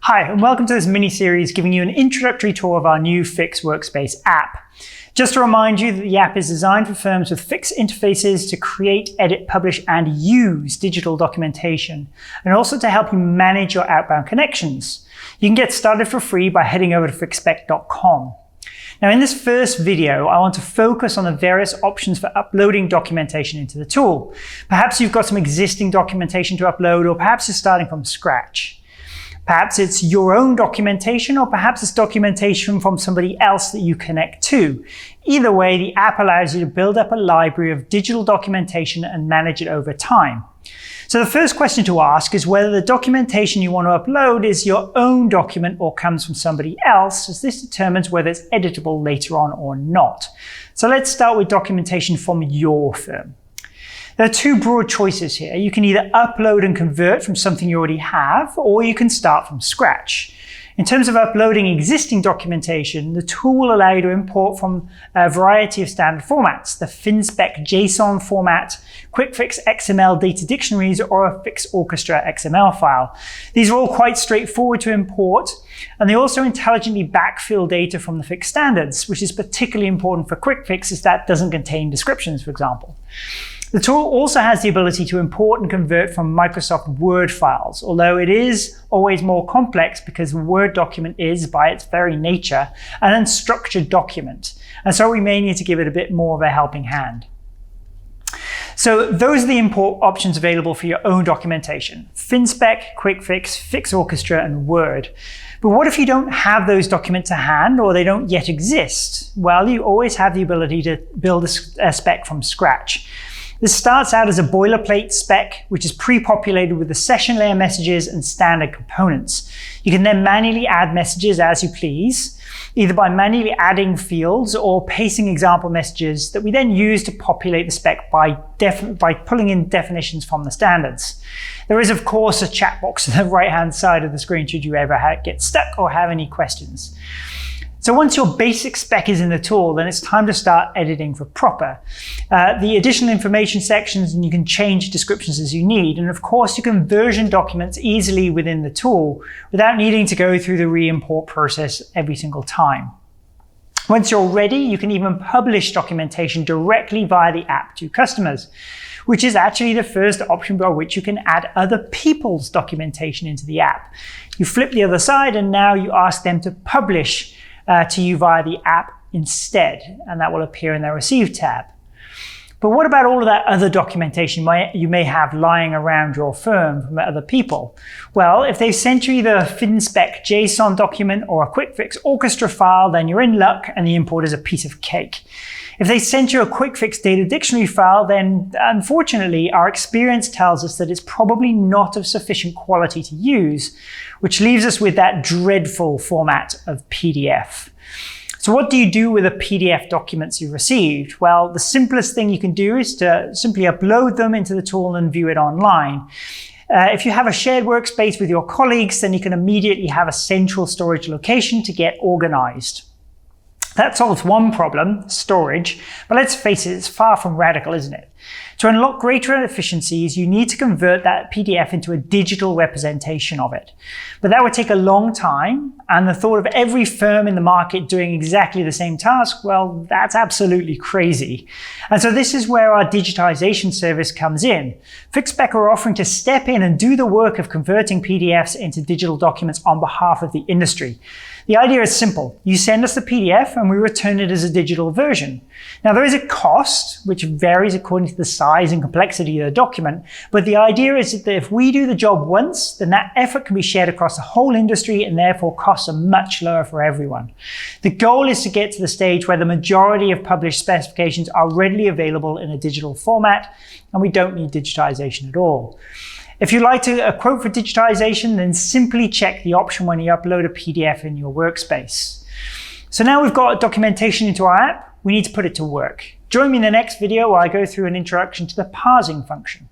Hi, and welcome to this mini-series giving you an introductory tour of our new FIX Workspace app. Just to remind you that the app is designed for firms with FIX interfaces to create, edit, publish, and use digital documentation, and also to help you manage your outbound connections. You can get started for free by heading over to fixspec.com. Now, in this first video, I want to focus on the various options for uploading documentation into the tool. Perhaps you've got some existing documentation to upload, or perhaps you're starting from scratch. Perhaps it's your own documentation, or perhaps it's documentation from somebody else that you connect to. Either way, the app allows you to build up a library of digital documentation and manage it over time. So the first question to ask is whether the documentation you want to upload is your own document or comes from somebody else, as this determines whether it's editable later on or not. So let's start with documentation from your firm. There are two broad choices here. You can either upload and convert from something you already have, or you can start from scratch. In terms of uploading existing documentation, the tool will allow you to import from a variety of standard formats, the FinSpec JSON format, QuickFix XML data dictionaries, or a FIX Orchestra XML file. These are all quite straightforward to import, and they also intelligently backfill data from the FIX standards, which is particularly important for QuickFix as that doesn't contain descriptions, for example. The tool also has the ability to import and convert from Microsoft Word files, although it is always more complex because a Word document is, by its very nature, an unstructured document, and so we may need to give it a bit more of a helping hand. So those are the import options available for your own documentation: FinSpec, QuickFix, FIX Orchestra, and Word. But what if you don't have those documents to hand, or they don't yet exist? Well, you always have the ability to build a spec from scratch. This starts out as a boilerplate spec, which is pre-populated with the session layer messages and standard components. You can then manually add messages as you please, either by manually adding fields or pasting example messages that we then use to populate the spec by pulling in definitions from the standards. There is, of course, a chat box on the right-hand side of the screen should you ever get stuck or have any questions. So once your basic spec is in the tool, then it's time to start editing for proper. The additional information sections, and you can change descriptions as you need. And of course, you can version documents easily within the tool without needing to go through the re-import process every single time. Once you're ready, you can even publish documentation directly via the app to customers, which is actually the first option by which you can add other people's documentation into the app. You flip the other side, and now you ask them to publish to you via the app instead, and that will appear in the Receive tab. But what about all of that other documentation you may have lying around your firm from other people? Well, if they've sent you either a FinSpec JSON document or a QuickFix Orchestra file, then you're in luck and the import is a piece of cake. If they sent you a QuickFix data dictionary file, then unfortunately our experience tells us that it's probably not of sufficient quality to use, which leaves us with that dreadful format of PDF. So what do you do with the PDF documents you received? Well, the simplest thing you can do is to simply upload them into the tool and view it online. If you have a shared workspace with your colleagues, then you can immediately have a central storage location to get organized. That solves one problem, storage, but let's face it, it's far from radical, isn't it? To unlock greater efficiencies, you need to convert that PDF into a digital representation of it. But that would take a long time, and the thought of every firm in the market doing exactly the same task, well, that's absolutely crazy. And so this is where our digitization service comes in. FIXspec are offering to step in and do the work of converting PDFs into digital documents on behalf of the industry. The idea is simple. You send us the PDF and we return it as a digital version. Now, there is a cost, which varies according to the size and complexity of the document, but the idea is that if we do the job once, then that effort can be shared across the whole industry and therefore costs are much lower for everyone. The goal is to get to the stage where the majority of published specifications are readily available in a digital format, and we don't need digitization at all. If you'd like a quote for digitization, then simply check the option when you upload a PDF in your workspace. So now we've got documentation into our app, we need to put it to work. Join me in the next video where I go through an introduction to the parsing function.